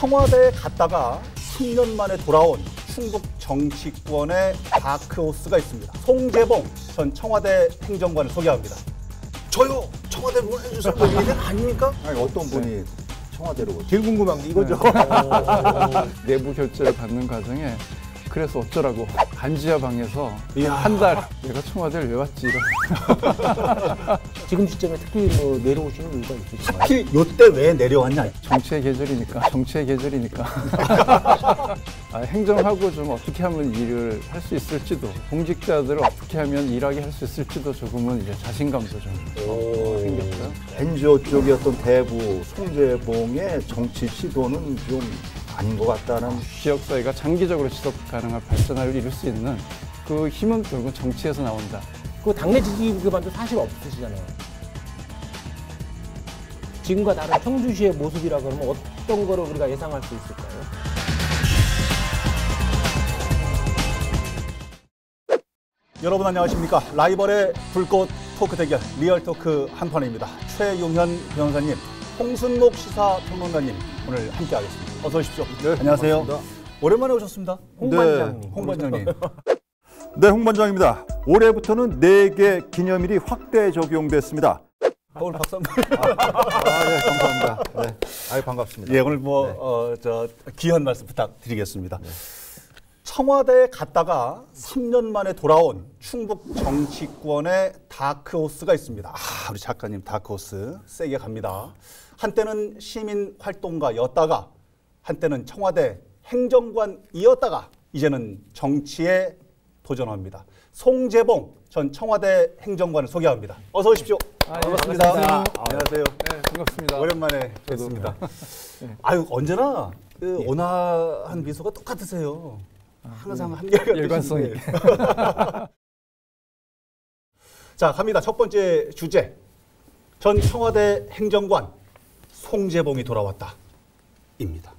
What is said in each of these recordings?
청와대에 갔다가 3년 만에 돌아온 충북 정치권의 다크호스가 있습니다. 송재봉 전 청와대 행정관을 소개합니다. 저요? 청와대 보내주세요. 이게 아닙니까? 아니, 어떤 분이 청와대로 제일 궁금한 게 이거죠. 내부 결제를 받는 과정에 그래서 어쩌라고 간지야 방에서 한 달 내가 청와대를 왜 왔지 이런. 지금 시점에 특히 뭐 내려오시는 이유가 있으신가요? 특히 요때 왜 내려왔냐? 정치의 계절이니까. 행정하고 좀 어떻게 하면 일을 할 수 있을지도, 공직자들을 어떻게 하면 일하게 할 수 있을지도 조금은 이제 자신감도 좀 생겼고요. NGO 쪽의 어떤 대부 송재봉의 정치 시도는 좀 아닌 것 같다는. 지역사회가 장기적으로 지속 가능한 발전을 이룰 수 있는 그 힘은 결국 정치에서 나온다. 그 당내 지지 기반도 사실 없으시잖아요. 지금과 다른 청주시의 모습이라 그러면 어떤 거를 우리가 예상할 수 있을까요? 여러분 안녕하십니까? 라이벌의 불꽃 토크 대결 리얼토크 한판입니다. 최용현 변호사님, 홍순목 시사평론가님 오늘 함께하겠습니다. 어서 오십시오. 네, 안녕하세요. 반갑습니다. 오랜만에 오셨습니다. 홍 반장님. 홍 반장님. 네, 홍 반장입니다. 올해부터는 4개 기념일이 확대 적용됐습니다. 오늘 박수 한번. 네, 감사합니다. 네, 아유, 반갑습니다. 예, 오늘 귀한 말씀 부탁드리겠습니다. 네. 청와대에 갔다가 3년 만에 돌아온 충북 정치권의 다크호스가 있습니다. 우리 작가님 다크호스 세게 갑니다. 한때는 시민 활동가였다가 한때는 청와대 행정관이었다가 이제는 정치에 도전합니다. 송재봉 전 청와대 행정관을 소개합니다. 어서 오십시오. 반갑습니다. 안녕하세요. 네, 반갑습니다. 오랜만에 뵙습니다. 네. 아유, 언제나 그 온화한 미소가 똑같으세요. 항상 한결같으신데. 일관성이. 자, 갑니다. 첫 번째 주제. 전 청와대 행정관 송재봉이 돌아왔다입니다.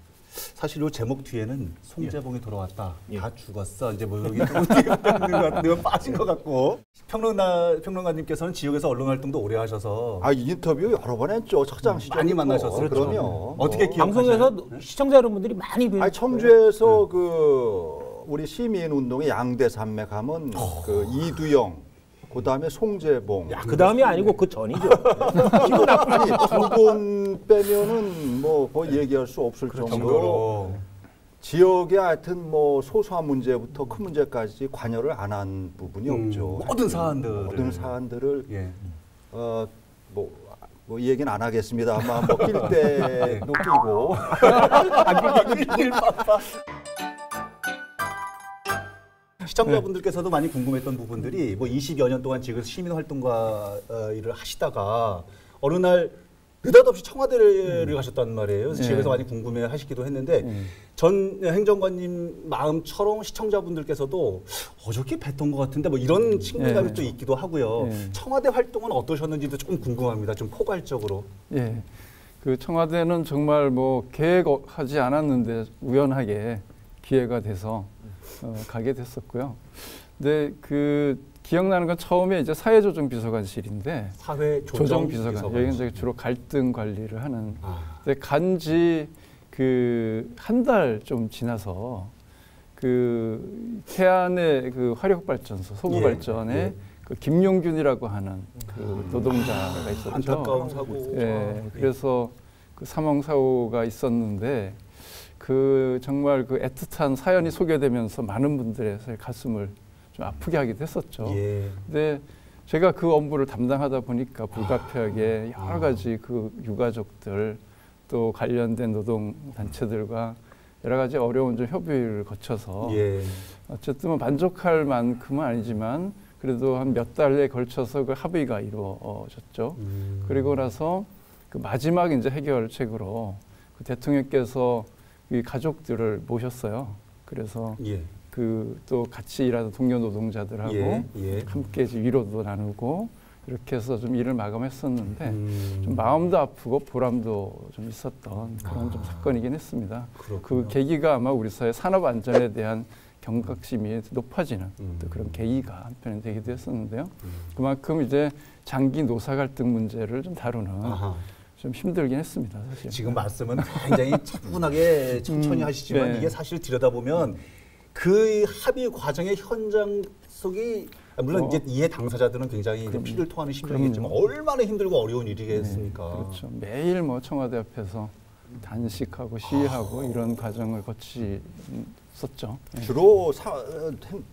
사실 이 제목 뒤에는 송재봉이 돌아왔다. 다 죽었어. 이제 뭐 여기 좀 빠진 것 같고. 평론가님께서는 지역에서 언론 활동도 오래 하셔서 인터뷰 여러 번 했죠. 착장 시절 많이 만나셨어요. 그럼요. 어떻게 기억하세요? 방송에서 시청자 여러분들이 많이 뵈셨어요. 청주에서 우리 시민 운동의 양대 산맥 하면 그 이두영, 그다음에 송재봉. 그 다음이 아니고 그 전이죠. 아니, 두 분 빼면은 뭐 거의 얘기할 수 없을 정도로 지역에 하여튼 뭐 소소한 문제부터 큰 문제까지 관여를 안 한 부분이 없죠. 모든 사안들을 예. 뭐 이 얘기는 안 하겠습니다. 아마 뭐 낄 때도 끼고. 시청자분들께서도 많이 궁금했던 부분들이 뭐 20여 년 동안 지금 시민활동가 일을 하시다가 어느 날 느닷없이 청와대를 가셨단 말이에요. 그래서 지역에서 많이 궁금해 하시기도 했는데 전 행정관님 마음처럼 시청자분들께서도 어저께 뵀던 것 같은데 뭐 이런 친근감이 또 있기도 하고요. 청와대 활동은 어떠셨는지도 조금 궁금합니다. 좀 포괄적으로. 예, 그 청와대는 정말 뭐 계획하지 않았는데 우연하게 기회가 돼서 가게 됐었고요. 근데 그 기억나는 건 처음에 이제 사회조정비서관실인데 사회조정비서관 여기는 이제 주로 갈등 관리를 하는. 근데 간지 그 한 달 좀 지나서 그 태안의 그 화력발전소 소부발전에 그 김용균이라고 하는 그 노동자가 있었죠. 안타까운 사고. 예, 그래서 그 사망 사고가 있었는데. 그 정말 그 애틋한 사연이 소개되면서 많은 분들의 가슴을 좀 아프게 하기도 했었죠. 근데 제가 그 업무를 담당하다 보니까 불가피하게 여러 가지 그 유가족들 또 관련된 노동단체들과 여러 가지 어려운 좀 협의를 거쳐서 어쨌든 만족할 만큼은 아니지만 그래도 한 몇 달에 걸쳐서 그 합의가 이루어졌죠. 그리고 나서 그 마지막 이제 해결책으로 그 대통령께서 이 가족들을 모셨어요. 그래서 그 또 같이 일하는 동료 노동자들하고 함께 위로도 나누고 이렇게 해서 좀 일을 마감했었는데 좀 마음도 아프고 보람도 좀 있었던 그런 좀 사건이긴 했습니다. 그 계기가 아마 우리 사회 산업 안전에 대한 경각심이 높아지는 또 그런 계기가 한편에 되기도 했었는데요. 그만큼 이제 장기 노사 갈등 문제를 좀 다루는 좀 힘들긴 했습니다, 사실. 지금 말씀은 굉장히 차분하게 천천히 하시지만 이게 사실 들여다보면 그 합의 과정의 현장 속이 물론 이제 이해 당사자들은 굉장히 피를 토하는 심정이겠지만 얼마나 힘들고 어려운 일이겠습니까? 그렇죠. 매일 뭐 청와대 앞에서 단식하고 시위하고 이런 과정을 거치었죠. 주로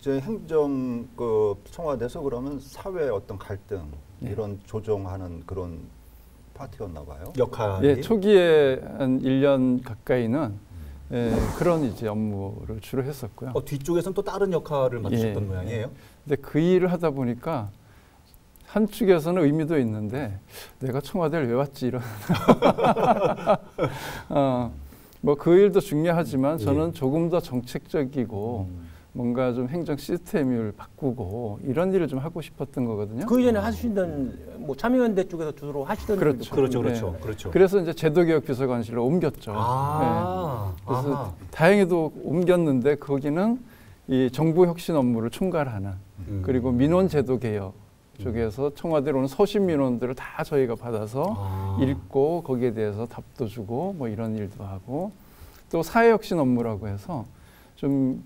행정 청와대에서 그러면 사회 어떤 갈등 이런 조정하는 그런 파트였나 봐요. 역할이. 예, 초기에 한 1년 가까이는 그런 이제 업무를 주로 했었고요. 뒤쪽에서는 또 다른 역할을 맡으셨던 모양이에요? 근데 그 일을 하다 보니까 한쪽에서는 의미도 있는데 내가 청와대를 왜 왔지 이런 뭐 그 일도 중요하지만 저는 조금 더 정책적이고 뭔가 좀 행정 시스템을 바꾸고 이런 일을 좀 하고 싶었던 거거든요. 그 이전에 하시던 뭐 참여연대 쪽에서 주로 하시던 그렇죠. 그렇죠. 그래서 이제 제도개혁 비서관실로 옮겼죠. 그래서 다행히도 옮겼는데 거기는 이 정부 혁신 업무를 총괄하는 그리고 민원 제도 개혁 쪽에서 청와대로 오는 서신 민원들을 다 저희가 받아서 읽고 거기에 대해서 답도 주고 뭐 이런 일도 하고 또 사회 혁신 업무라고 해서 좀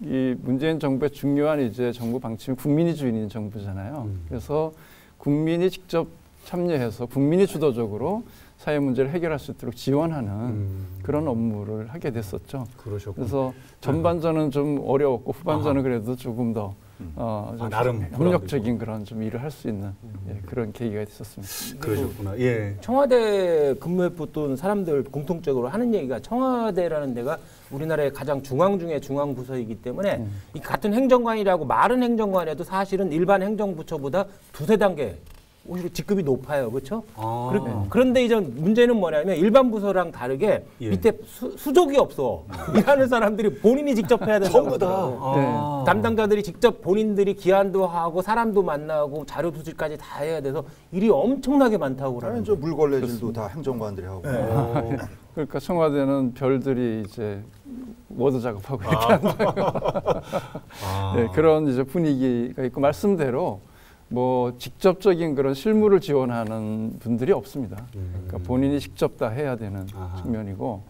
이 문재인 정부의 중요한 이제 정부 방침이 국민이 주인인 정부잖아요. 그래서 국민이 직접 참여해서 국민이 주도적으로 사회 문제를 해결할 수 있도록 지원하는 그런 업무를 하게 됐었죠. 그러셨군요. 그래서 전반전은 좀 어려웠고 후반전은 그래도 조금 더 좀 나름 협력적인 그런 좀 일을 할 수 있는 그런 계기가 있었습니다. 그러셨구나. 예. 청와대 근무해봤던 사람들 공통적으로 하는 얘기가 청와대라는 데가 우리나라의 가장 중앙 중에 중앙 부서이기 때문에 이 같은 행정관이라고 말은 행정관이라도 사실은 일반 행정부처보다 두세 단계 오히려 직급이 높아요, 그렇죠? 그런데 이제 문제는 뭐냐면 일반 부서랑 다르게 밑에 수족이 없어. 일하는 사람들이 본인이 직접 해야 된다고. 전부 다. 담당자들이 직접 본인들이 기한도 하고 사람도 만나고 자료 수집까지 다 해야 돼서 일이 엄청나게 많다고 그러는데. 저 물걸레질도 다 행정관들이 하고. 그러니까 청와대는 별들이 이제 워드 작업하고 이렇게 한다고. 그런 이제 분위기가 있고 말씀대로. 뭐 직접적인 그런 실무를 지원하는 분들이 없습니다. 그러니까 본인이 직접 다 해야 되는 측면이고,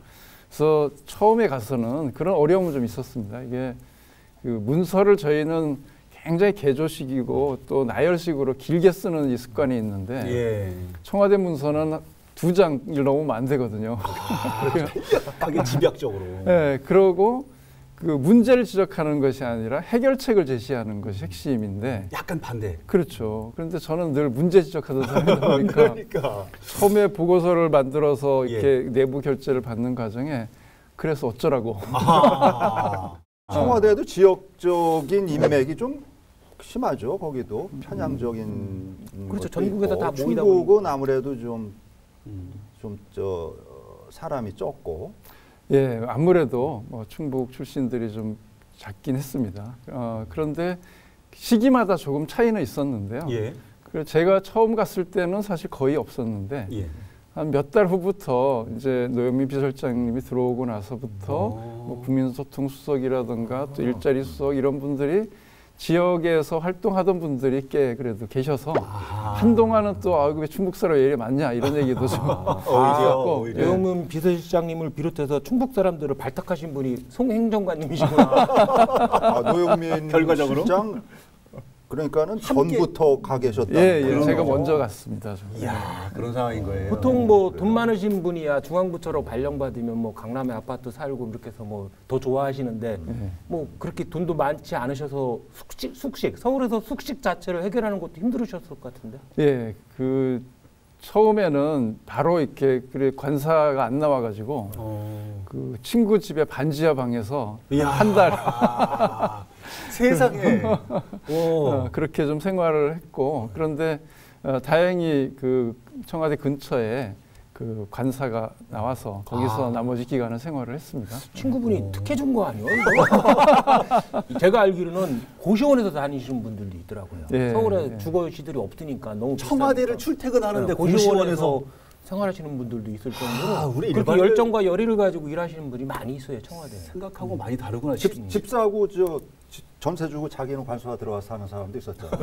그래서 처음에 가서는 그런 어려움은 좀 있었습니다. 이게 그 문서를 저희는 굉장히 개조식이고 또 나열식으로 길게 쓰는 이 습관이 있는데 청와대 문서는 2장을 넘으면 안 되거든요. 하긴 집약적으로. 그러고. 그 문제를 지적하는 것이 아니라 해결책을 제시하는 것이 핵심인데 약간 반대. 그렇죠. 그런데 저는 늘 문제 지적하던 사람이다 보니까 처음에 보고서를 만들어서 이렇게 내부 결재를 받는 과정에 그래서 어쩌라고. 청와대도 지역적인 인맥이 좀 심하죠. 거기도 편향적인 그렇죠. 전국에서 다 모이다 보니까 충북은 아무래도 좀 사람이 적고. 예, 아무래도 뭐 충북 출신들이 좀 작긴 했습니다. 그런데 시기마다 조금 차이는 있었는데요. 그래서 제가 처음 갔을 때는 사실 거의 없었는데 한 몇 달 후부터 이제 노영민 비서실장님이 들어오고 나서부터 뭐 국민소통 수석이라든가 또 일자리 수석 이런 분들이 지역에서 활동하던 분들이 꽤 그래도 계셔서 한동안은 또 왜 충북 사람 왜 이래 많냐 이런 얘기도 좀 있었고 노영민 비서실장님을 비롯해서 충북 사람들을 발탁하신 분이 송 행정관님이시구나. 노영민 결과적으로? 실장 그러니까는 전부터 가 계셨다. 제가 먼저 갔습니다. 이야, 그런 상황인 거예요. 보통 뭐 돈 많으신 분이야 중앙부처로 발령받으면 뭐 강남에 아파트 살고 이렇게 해서 뭐 더 좋아하시는데 뭐 그렇게 돈도 많지 않으셔서 숙식 서울에서 숙식 자체를 해결하는 것도 힘들으셨을 것 같은데. 예, 그 처음에는 바로 이렇게 관사가 안 나와가지고 그 친구 집에 반지하 방에서 한 달. 세상에. 그렇게 좀 생활을 했고 그런데 다행히 그 청와대 근처에 그 관사가 나와서 거기서 나머지 기간을 생활을 했습니다. 친구분이 특혜 준 거 아니에요? 제가 알기로는 고시원에서 다니시는 분들도 있더라고요. 서울에 주거시들이 없으니까 너무 청와대를 비싸니까. 출퇴근하는데 고시원에서 생활하시는 분들도 있을 정도로 우리 그렇게 열정과 열의를 가지고 일하시는 분이 많이 있어요. 청와대. 생각하고 많이 다르구나. 집 사고 전세 주고 자기는 관서가 들어와서 하는 사람도 있었잖아요.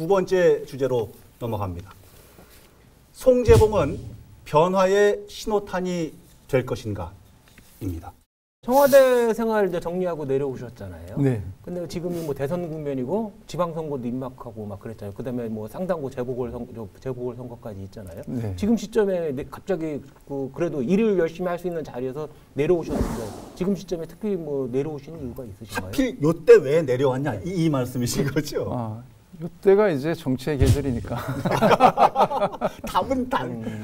두 번째 주제로 넘어갑니다. 송재봉은 변화의 신호탄이 될 것인가? 입니다. 청와대 생활 이제 정리하고 내려오셨잖아요. 네. 근데 지금이 뭐 대선 국면이고 지방선거도 임박하고 막 그랬잖아요. 그다음에 뭐 상당부 재보궐선거까지 있잖아요. 네. 지금 시점에 갑자기 그래도 일을 열심히 할 수 있는 자리에서 내려오셨는데 지금 시점에 특히 뭐 내려오시는 이유가 있으신가요? 하필 요때 왜 내려왔냐 이 말씀이신 거죠? 이때가 이제 정치의 계절이니까. 답은 네.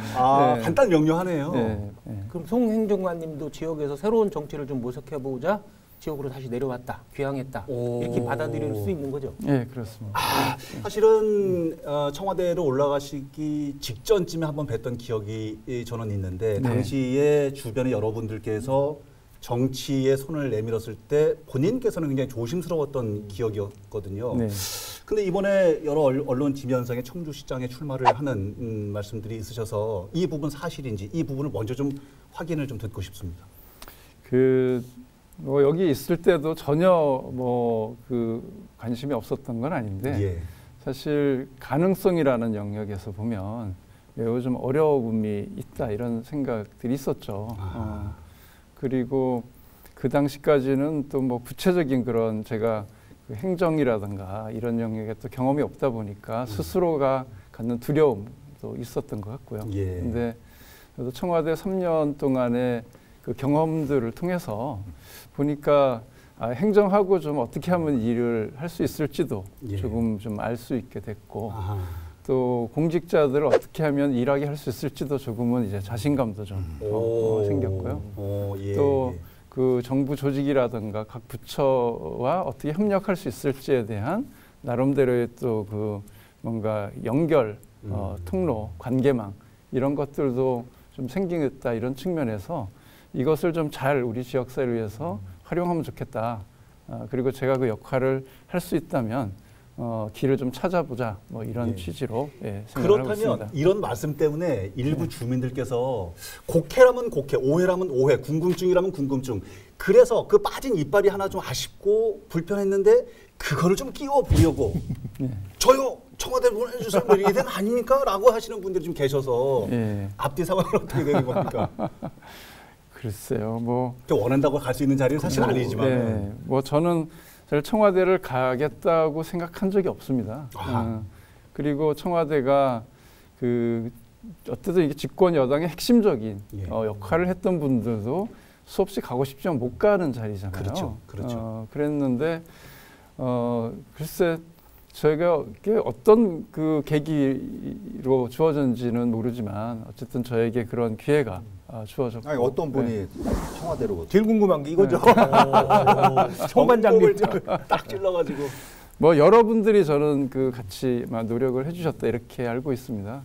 간단 명료하네요. 네. 네. 그럼 송 행정관님도 지역에서 새로운 정치를 좀 모색해보자 지역으로 다시 내려왔다, 귀향했다 이렇게 받아들일 수 있는 거죠? 네, 그렇습니다. 사실은 청와대로 올라가시기 직전쯤에 한번 뵀던 기억이 저는 있는데 네. 당시에 주변의 여러분들께서 정치에 손을 내밀었을 때 본인께서는 굉장히 조심스러웠던 기억이었거든요. 네. 근데 이번에 여러 언론 지면상에 청주시장에 출마를 하는 말씀들이 있으셔서 이 부분 사실인지 이 부분을 먼저 좀 확인을 좀 듣고 싶습니다. 뭐 여기 있을 때도 전혀 관심이 없었던 건 아닌데 예. 사실 가능성이라는 영역에서 보면 매우 좀 어려움이 있다 이런 생각들이 있었죠. 그리고 그 당시까지는 또 뭐 구체적인 그런 제가 그 행정이라든가 이런 영역에 또 경험이 없다 보니까 스스로가 갖는 두려움도 있었던 것 같고요. 예. 근데 저도 청와대 3년 동안의 그 경험들을 통해서 보니까 행정하고 좀 어떻게 하면 일을 할 수 있을지도 예. 조금 좀 알 수 있게 됐고 또 공직자들을 어떻게 하면 일하게 할 수 있을지도 조금은 이제 자신감도 좀 생겼고요. 예. 또 그 정부 조직이라든가 각 부처와 어떻게 협력할 수 있을지에 대한 나름대로의 또 그 뭔가 연결, 통로, 관계망 이런 것들도 좀 생기겠다 이런 측면에서 이것을 좀 잘 우리 지역사회를 위해서 활용하면 좋겠다. 그리고 제가 그 역할을 할 수 있다면 길을 좀 찾아보자 뭐 이런 취지로 생각을 하고 있습니다. 그렇다면 이런 말씀 때문에 일부 주민들께서 곡해라면 곡해, 오해라면 오해, 궁금증이라면 궁금증. 그래서 그 빠진 이빨이 하나 좀 아쉽고 불편했는데 그거를 좀 끼워 보려고 저요 청와대 보내주세요 뭐 이게 된 거 아닙니까? 라고 하시는 분들이 좀 계셔서 앞뒤 상황은 어떻게 되는 겁니까? 글쎄요, 뭐 원한다고 갈 수 있는 자리는 사실 아니지만, 뭐 저는 사실 청와대를 가겠다고 생각한 적이 없습니다. 그리고 청와대가 어쨌든 이게 집권 여당의 핵심적인 역할을 했던 분들도 수없이 가고 싶지만 못 가는 자리잖아요. 그렇죠. 그랬는데 글쎄 저희가 어떤 그 계기로 주어졌는지는 모르지만 어쨌든 저에게 그런 기회가 주어졌고. 아니, 어떤 분이 청와대로 제일 궁금한 게 이거죠. 총관장님 딱 찔러가지고. 뭐 여러분들이 저는 같이 노력을 해주셨다 이렇게 알고 있습니다.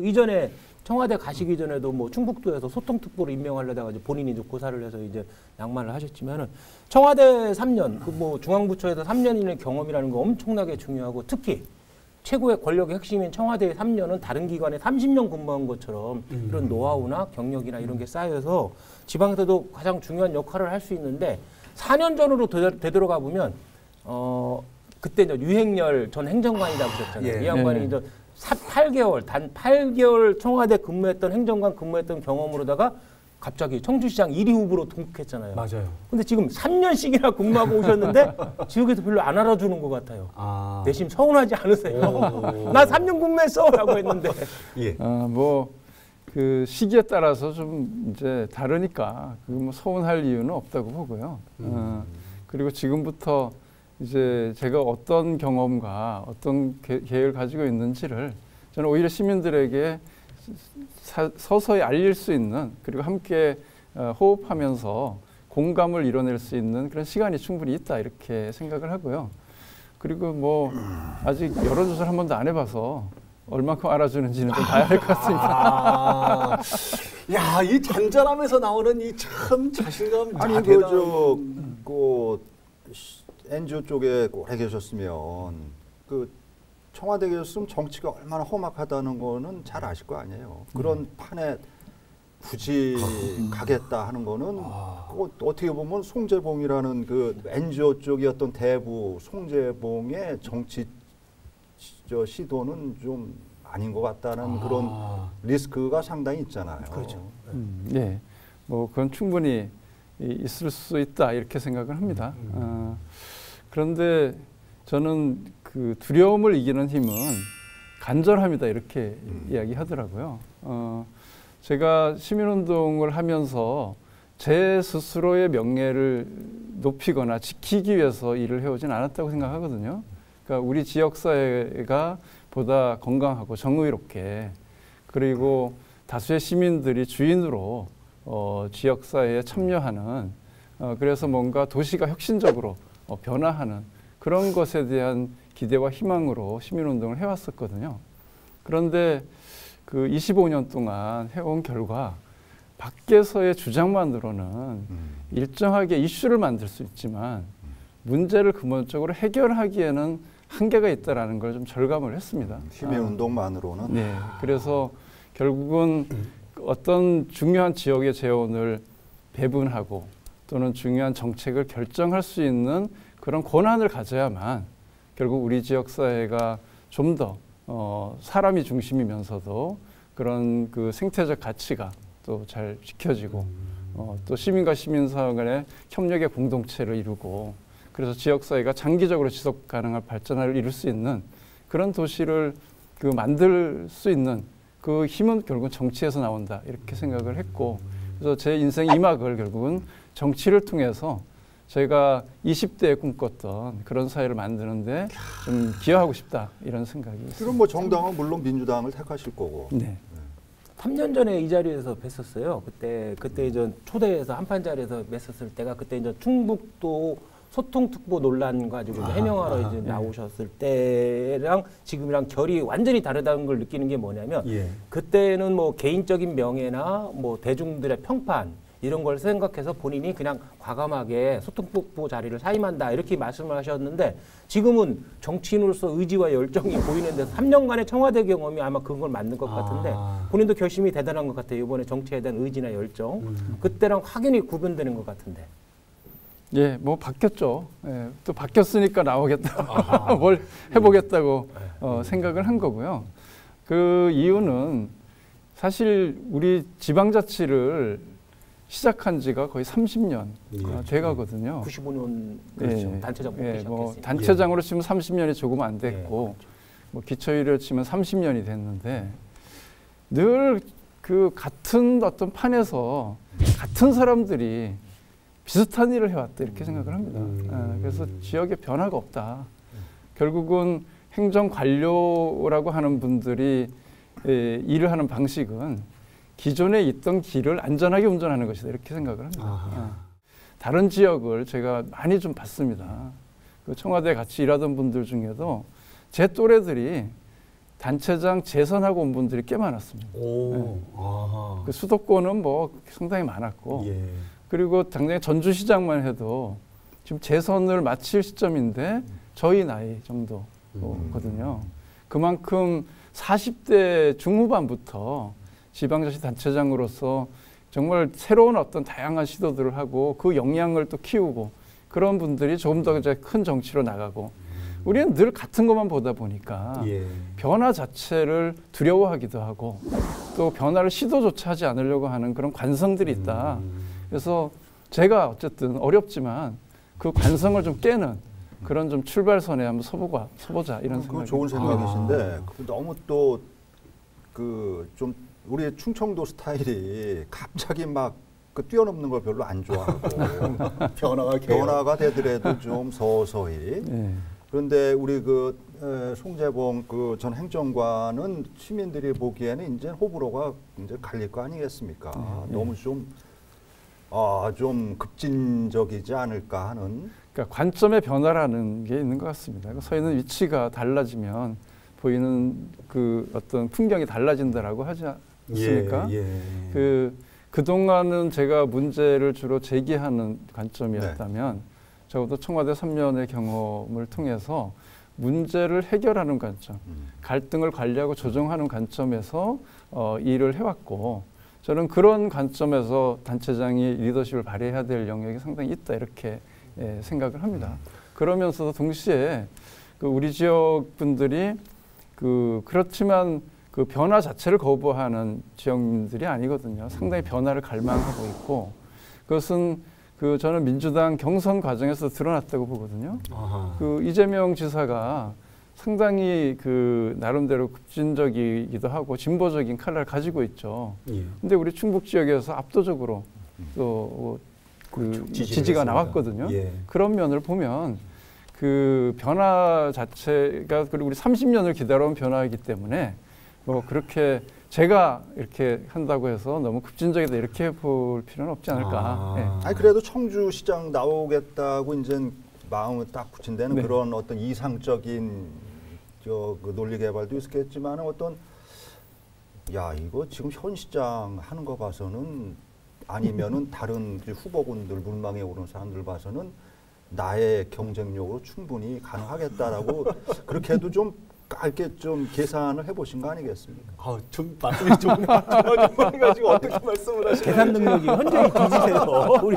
이전에 청와대 가시기 전에도 뭐 충북도에서 소통특보를 임명하려다가 이제 본인이 이제 고사를 해서 이제 양만을 하셨지만은 청와대 3년, 뭐 중앙부처에서 3년이라는 경험이라는 거 엄청나게 중요하고 특히 최고의 권력의 핵심인 청와대의 3년은 다른 기관에 30년 근무한 것처럼 이런 노하우나 경력이나 이런 게 쌓여서 지방에서도 가장 중요한 역할을 할 수 있는데 4년 전으로 되돌아가 보면 그때 이제 유행열 전 행정관이라고 그랬잖아요. 이 양반이 이제 8개월, 단 8개월 청와대 근무했던 행정관 근무했던 경험으로다가 갑자기 청주시장 1위 후보로 등극했잖아요. 맞아요. 근데 지금 3년씩이나 근무하고 오셨는데 지역에서 별로 안 알아주는 것 같아요. 내심 서운하지 않으세요? 나 3년 근무했어! 라고 했는데. 뭐 그 시기에 따라서 좀 이제 다르니까 뭐 서운할 이유는 없다고 보고요. 그리고 지금부터 이제 제가 어떤 경험과 어떤 계획을 가지고 있는지를 저는 오히려 시민들에게 서서히 알릴 수 있는 그리고 함께 호흡하면서 공감을 이뤄낼 수 있는 그런 시간이 충분히 있다 이렇게 생각을 하고요. 그리고 뭐 아직 여론조사를 한 번도 안 해봐서 얼마큼 알아주는지는 좀 봐야 할 것 같습니다. 야, 이 잔잔함에서 나오는 이 참 자신감. 아니 NGO 쪽에 오래 계셨으면 청와대에 계셨으면 정치가 얼마나 험악하다는 거는 잘 아실 거 아니에요. 그런 판에 굳이 가겠다 하는 거는 어떻게 보면 송재봉이라는 그 NGO 쪽이었던 대부 송재봉의 정치 시도는 좀 아닌 것 같다는 그런 리스크가 상당히 있잖아요. 그렇죠. 네, 뭐 그건 충분히 있을 수 있다 이렇게 생각을 합니다. 그런데 저는 그 두려움을 이기는 힘은 간절함이다 이렇게 이야기하더라고요. 제가 시민운동을 하면서 제 스스로의 명예를 높이거나 지키기 위해서 일을 해오진 않았다고 생각하거든요. 그러니까 우리 지역사회가 보다 건강하고 정의롭게 그리고 다수의 시민들이 주인으로 지역사회에 참여하는 그래서 뭔가 도시가 혁신적으로 변화하는 그런 것에 대한 기대와 희망으로 시민운동을 해왔었거든요. 그런데 그 25년 동안 해온 결과 밖에서의 주장만으로는 일정하게 이슈를 만들 수 있지만 문제를 근본적으로 해결하기에는 한계가 있다라는 걸 좀 절감을 했습니다. 시민운동만으로는. 네, 그래서 결국은 어떤 중요한 지역의 재원을 배분하고 또는 중요한 정책을 결정할 수 있는 그런 권한을 가져야만 결국 우리 지역 사회가 좀 더 사람이 중심이면서도 그런 그 생태적 가치가 또 잘 지켜지고 또 시민과 시민사회 간의 협력의 공동체를 이루고 그래서 지역 사회가 장기적으로 지속 가능한 발전을 이룰 수 있는 그런 도시를 그 만들 수 있는 그 힘은 결국은 정치에서 나온다 이렇게 생각을 했고 그래서 제 인생 2막을 결국은 정치를 통해서 제가 20대에 꿈꿨던 그런 사회를 만드는데 좀 기여하고 싶다 이런 생각이 있습니다. 그럼 뭐 정당은 물론 민주당을 택하실 거고. 네. 3년 전에 이 자리에서 뵀었어요. 그때 이제 초대해서 한판 자리에서 뵀었을 때가 그때 이제 충북도 소통특보 논란 가지고 해명하러 이제 나오셨을 때랑 지금이랑 결이 완전히 다르다는 걸 느끼는 게 뭐냐면 그때는 뭐 개인적인 명예나 뭐 대중들의 평판 이런 걸 생각해서 본인이 그냥 과감하게 소통특보 자리를 사임한다 이렇게 말씀을 하셨는데 지금은 정치인으로서 의지와 열정이 보이는데 3년간의 청와대 경험이 아마 그걸 맞는 것 같은데 본인도 결심이 대단한 것 같아요. 이번에 정치에 대한 의지나 열정 그때랑 확연히 구분되는 것 같은데. 예, 뭐 바뀌었죠. 예, 또 바뀌었으니까 나오겠다. 뭘 해보겠다고 생각을 한 거고요. 그 이유는 사실 우리 지방자치를 시작한 지가 거의 30년 돼가거든요. 95년 그렇죠. 단체장 뽑기 시작했으니까. 뭐 단체장으로 치면 30년이 조금 안 됐고 그렇죠. 뭐 기초의회로 치면 30년이 됐는데 늘 그 같은 어떤 판에서 같은 사람들이 비슷한 일을 해왔다 이렇게 생각을 합니다. 그래서 지역에 변화가 없다. 결국은 행정관료라고 하는 분들이 일을 하는 방식은 기존에 있던 길을 안전하게 운전하는 것이다 이렇게 생각을 합니다. 다른 지역을 제가 많이 좀 봤습니다. 그 청와대에 같이 일하던 분들 중에도 제 또래들이 단체장 재선하고 온 분들이 꽤 많았습니다. 그 수도권은 뭐 상당히 많았고 그리고 당장에 전주시장만 해도 지금 재선을 마칠 시점인데 저희 나이 정도거든요. 그만큼 40대 중후반부터 지방자치 단체장으로서 정말 새로운 어떤 다양한 시도들을 하고 그 역량을 또 키우고 그런 분들이 조금 더 이제 큰 정치로 나가고 우리는 늘 같은 것만 보다 보니까 변화 자체를 두려워하기도 하고 또 변화를 시도조차 하지 않으려고 하는 그런 관성들이 있다. 그래서 제가 어쨌든 어렵지만 그 관성을 좀 깨는 그런 좀 출발선에 한번 서보자 이런 생각이. 좋은 생각이신데 너무 또 그 좀 우리의 충청도 스타일이 갑자기 막 그 뛰어넘는 걸 별로 안 좋아하고 변화가 되더라도 좀 서서히. 그런데 우리 그 송재봉 그 전 행정관은 시민들이 보기에는 이제 호불호가 이제 갈릴 거 아니겠습니까? 너무 좀 급진적이지 않을까 하는. 그러니까 관점의 변화라는 게 있는 것 같습니다. 서 있는 위치가 달라지면 보이는 그 어떤 풍경이 달라진다라고 하지 않습니까? 그동안은 제가 문제를 주로 제기하는 관점이었다면 적어도 청와대 3년의 경험을 통해서 문제를 해결하는 관점, 갈등을 관리하고 조정하는 관점에서 일을 해왔고 저는 그런 관점에서 단체장이 리더십을 발휘해야 될 영역이 상당히 있다 이렇게 생각을 합니다. 그러면서도 동시에 그 우리 지역 분들이 그렇지만 그 변화 자체를 거부하는 지역민들이 아니거든요. 상당히 변화를 갈망하고 있고 그것은 저는 민주당 경선 과정에서 드러났다고 보거든요. 그 이재명 지사가 상당히 나름대로 급진적이기도 하고 진보적인 칼날을 가지고 있죠. 근데 우리 충북 지역에서 압도적으로 또 지지가 나왔거든요. 그런 면을 보면 그 변화 자체가 그리고 우리 30년을 기다려온 변화이기 때문에 뭐 그렇게 제가 이렇게 한다고 해서 너무 급진적이다 이렇게 볼 필요는 없지 않을까. 아니 그래도 청주시장 나오겠다고 이제 마음을 딱 붙인 데는 그런 어떤 이상적인 그 논리 개발도 있었겠지만 어떤 이거 지금 현 시장 하는 거 봐서는 아니면은 다른 후보군들 물망에 오른 사람들 봐서는 나의 경쟁력으로 충분히 가능하겠다라고 그렇게 해도 좀 깔게 좀 계산을 해보신 거 아니겠습니까? 좀 말씀이 좀 해가지고 어떻게 말씀을 하시는 계산 능력이 현저히 뒤지세요. 우리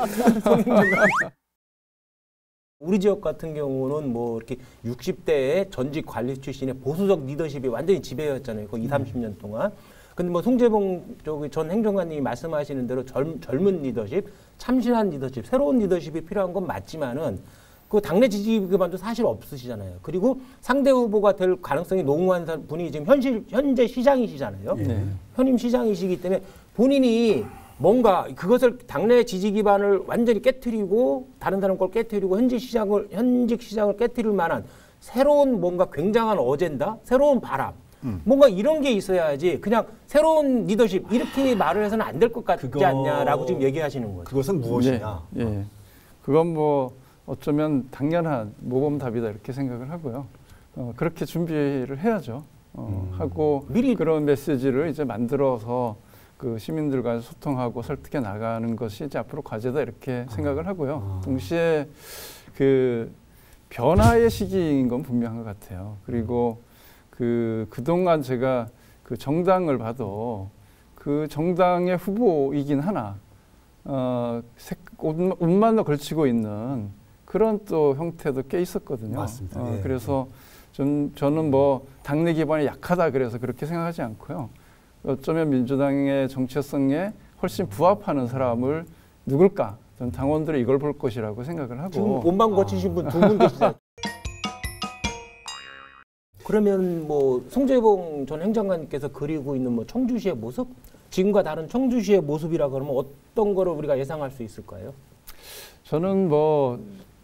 우리 지역 같은 경우는 뭐 이렇게 60대의 전직 관리 출신의 보수적 리더십이 완전히 지배였잖아요. 거의 30년 동안. 근데 뭐 송재봉 전 행정관님이 말씀하시는 대로 젊은 리더십, 참신한 리더십, 새로운 리더십이 필요한 건 맞지만은 그 당내 지지 기반도 사실 없으시잖아요. 그리고 상대 후보가 될 가능성이 농후한 분이 지금 현재 시장이시잖아요. 현임 시장이시기 때문에 본인이 뭔가 그것을 당내 지지 기반을 완전히 깨트리고 다른 사람 걸 깨트리고 현직 시장을 깨트릴 만한 새로운 뭔가 굉장한 어젠다, 새로운 바람, 뭔가 이런 게 있어야지 그냥 새로운 리더십 이렇게 말을 해서는 안 될 것 같지 않냐라고 지금 얘기하시는 거죠. 그것은 무엇이냐? 그건 뭐 어쩌면 당연한 모범답이다 이렇게 생각을 하고요. 그렇게 준비를 해야죠. 하고 미리 그런 메시지를 이제 만들어서 그 시민들과 소통하고 설득해 나가는 것이 이제 앞으로 과제다 이렇게 생각을 하고요. 동시에 그 변화의 시기인 건 분명한 것 같아요. 그리고 그동안 제가 그 정당을 봐도 그 정당의 후보이긴 하나 옷만 걸치고 있는 그런 또 형태도 꽤 있었거든요. 맞습니다. 그래서 저는 뭐 당내 기반이 약하다 그래서 그렇게 생각하지 않고요. 어쩌면 민주당의 정체성에 훨씬 부합하는 사람을 누굴까? 저는 당원들이 이걸 볼 것이라고 생각을 하고. 지금 옷만 거치신 분 두 분 계시잖아요. 그러면 뭐 송재봉 전 행정관님께서 그리고 있는 뭐 청주시의 모습, 지금과 다른 청주시의 모습이라 그러면 어떤 거를 우리가 예상할 수 있을까요? 저는 뭐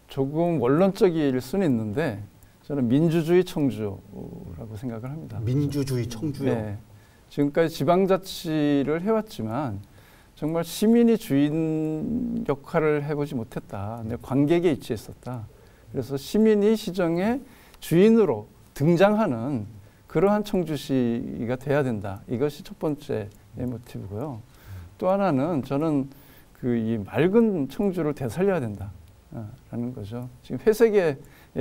조금 원론적일 수는 있는데 저는 민주주의 청주라고 생각을 합니다. 민주주의 청주요? 네. 지금까지 지방자치를 해왔지만 정말 시민이 주인 역할을 해보지 못했다. 관객에 위치했었다. 그래서 시민이 시정의 주인으로 등장하는 그러한 청주시가 돼야 된다. 이것이 첫 번째 모티브고요. 또 하나는 저는 이 맑은 청주를 되살려야 된다라는 거죠. 지금 회색의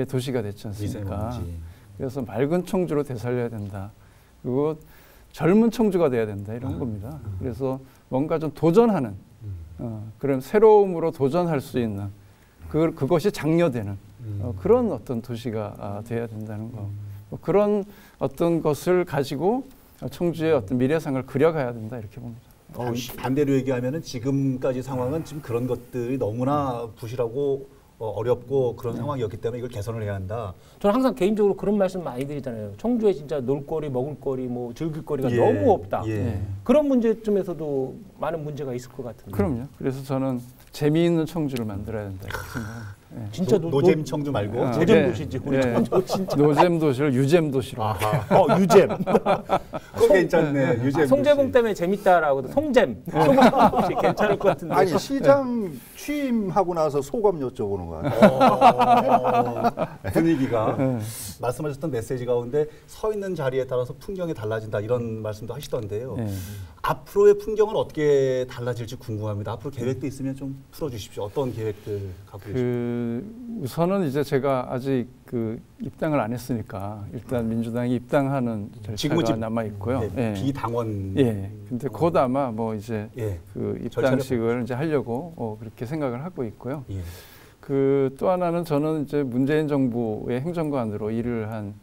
도시가 됐지 않습니까? 그래서 맑은 청주로 되살려야 된다. 그리고 젊은 청주가 돼야 된다 이런 겁니다. 그래서 뭔가 좀 도전하는 그런 새로움으로 도전할 수 있는 그것이 장려되는 그런 어떤 도시가 돼야 된다는 거. 그런 어떤 것을 가지고 청주의 어떤 미래상을 그려가야 된다 이렇게 봅니다. 반대로 얘기하면은 지금까지 상황은 지금 그런 것들이 너무나 부실하고 어렵고 그런 상황이었기 때문에 이걸 개선을 해야 한다. 저는 항상 개인적으로 그런 말씀 많이 드리잖아요. 청주에 진짜 놀거리, 먹을거리, 뭐 즐길거리가 너무 없다. 그런 문제점에서도 많은 문제가 있을 것 같은데. 그럼요. 그래서 저는 재미있는 청주를 만들어야 된다 이렇게 생각합니다. 진짜 노잼 청주 말고 노잼 도시지. 우리 청주 진짜. 노잼 도시를 유잼 도시로. 유잼. 그거 괜찮네. 유잼. 송재봉 때문에 재밌다라고 송잼. 송잼 괜찮을 것 같은데. 아니 시장 취임하고 나서 소감 여쭤보는 거 같아요. 분위기가 말씀하셨던 메시지 가운데 서 있는 자리에 따라서 풍경이 달라진다 이런 말씀도 하시던데요. 앞으로의 풍경은 어떻게 달라질지 궁금합니다. 앞으로 계획도 있으면 좀 풀어주십시오. 어떤 계획들 갖고 계십니까? 우선은 이제 제가 아직 입당을 안 했으니까 일단 민주당이 입당하는 절차가 남아 있고요. 비당원. 근데 곧 아마 뭐 이제 그 입당식을 이제 하려고 그렇게 생각을 하고 있고요. 그 또 하나는 저는 이제 문재인 정부의 행정관으로 일을 한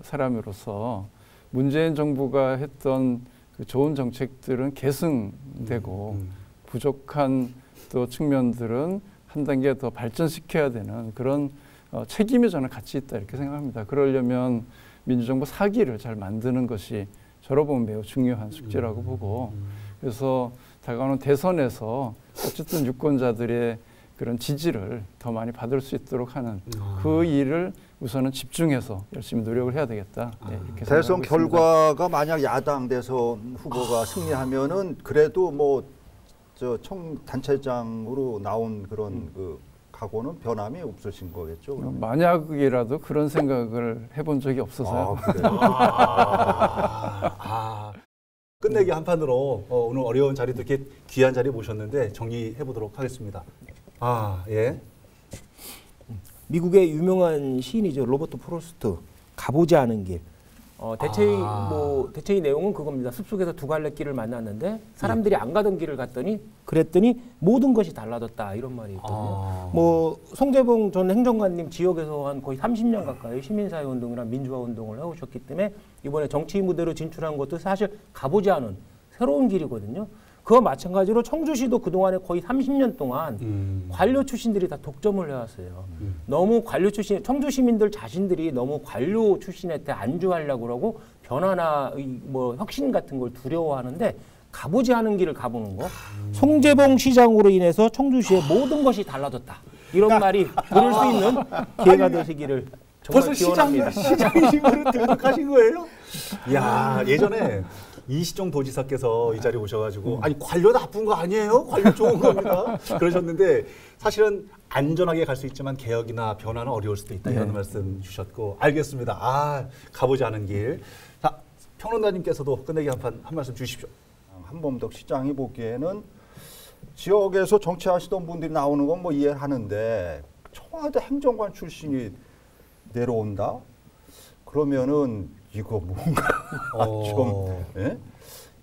사람으로서 문재인 정부가 했던 그 좋은 정책들은 계승되고 부족한 또 측면들은 한 단계 더 발전시켜야 되는 그런 책임이 저는 같이 있다 이렇게 생각합니다. 그러려면 민주정부 4기를 잘 만드는 것이 저로 보면 매우 중요한 숙제라고 보고 그래서 다가오는 대선에서 어쨌든 유권자들의 그런 지지를 더 많이 받을 수 있도록 하는 그 일을 우선은 집중해서 열심히 노력을 해야 되겠다. 네, 이렇게 대선 생각하고 결과가 만약 야당 대선 후보가 승리하면은 그래도 뭐 저 총단체장으로 나온 그런 그 각오는 변함이 없으신 거겠죠? 그러면? 만약이라도 그런 생각을 해본 적이 없어서요. 아, 그래요? 끝내기 한 판으로 오늘 어려운 자리도 이렇게 귀한 자리 모셨는데 정리해 보도록 하겠습니다. 예. 미국의 유명한 시인이죠. 로버트 프로스트. 가보지 않은 길. 대체의 내용은 그겁니다. 숲속에서 두 갈래 길을 만났는데 사람들이 안 가던 길을 그랬더니 모든 것이 달라졌다 이런 말이 있거든요. 뭐 송재봉 전 행정관님 지역에서 한 거의 30년 가까이 시민사회 운동이나 민주화 운동을 해오셨기 때문에 이번에 정치 무대로 진출한 것도 사실 가보지 않은 새로운 길이거든요. 그와 마찬가지로 청주시도 그동안에 거의 30년 동안 관료 출신들이 다 독점을 해왔어요. 너무 관료 출신, 청주 시민들 자신들이 너무 관료 출신한테 안주하려고 그러고 변화나 뭐 혁신 같은 걸 두려워하는데 가보지 않은 길을 가보는 거. 송재봉 시장으로 인해서 청주시의 모든 것이 달라졌다. 이런 말이 들을 수 있는 기회가 되시기를 정말 기원합니다. 시장이심으로 등극하신 거예요? 야, 예전에 이시종 도지사께서 이 자리에 오셔가지고 아니 관료 나쁜 거 아니에요? 관료 좋은 겁니다. 그러셨는데 사실은 안전하게 갈 수 있지만 개혁이나 변화는 어려울 수도 있다 이런 말씀 주셨고 알겠습니다. 가보지 않은 길. 자, 평론가님께서도 끝내기 한 말씀 주십시오. 한범덕 시장이 보기에는 지역에서 정치하시던 분들이 나오는 건 뭐 이해하는데 청와대 행정관 출신이 내려온다? 그러면은 이거 뭔가 좀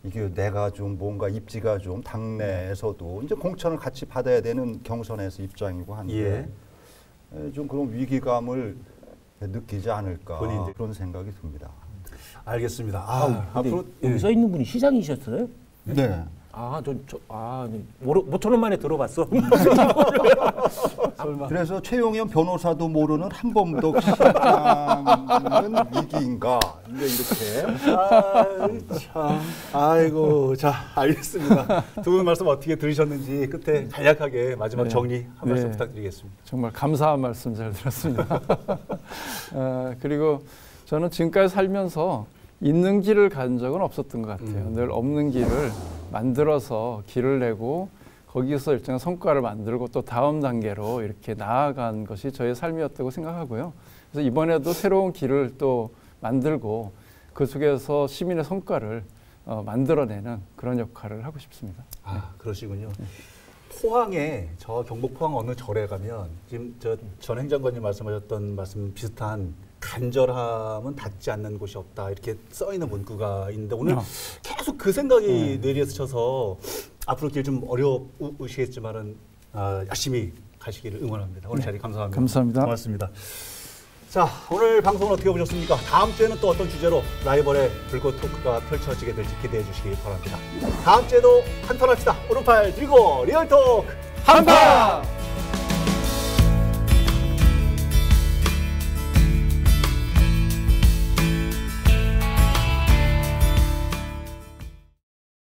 이게 내가 좀 뭔가 입지가 좀 당내에서도 이제 공천을 같이 받아야 되는 경선에서 입장이고 한데 좀 그런 위기감을 느끼지 않을까 그런 생각이 듭니다. 알겠습니다. 앞으로 여기 써 있는 분이 시장이셨어요? 네. 모처럼 만에 들어봤어. 그래서 최용현 변호사도 모르는 한범덕 시장은 위기인가 이렇게. 아이고, 자, 알겠습니다. 두 분 말씀 어떻게 들으셨는지 끝에 간략하게 마지막 정리 한 말씀 부탁드리겠습니다. 정말 감사한 말씀 잘 들었습니다. 그리고 저는 지금까지 살면서 있는 길을 간 적은 없었던 것 같아요. 늘 없는 길을 만들어서 길을 내고 거기서 일정한 성과를 만들고 또 다음 단계로 이렇게 나아간 것이 저의 삶이었다고 생각하고요. 그래서 이번에도 새로운 길을 또 만들고 그 속에서 시민의 성과를 만들어내는 그런 역할을 하고 싶습니다. 그러시군요. 포항에 저 경북 포항 어느 절에 가면 지금 전 행정관님 말씀하셨던 말씀 비슷한 간절함은 닿지 않는 곳이 없다 이렇게 써 있는 문구가 있는데 오늘 계속 그 생각이 뇌리에 스쳐서 앞으로 길 좀 어려우시겠지만은 열심히 가시기를 응원합니다. 오늘 자리 감사합니다. 감사합니다. 고맙습니다. 자, 오늘 방송은 어떻게 보셨습니까? 다음 주에는 또 어떤 주제로 라이벌의 불꽃 토크가 펼쳐지게 될지 기대해 주시기 바랍니다. 다음 주에도 한판 합시다. 오른팔 들고 리얼 토크 한판!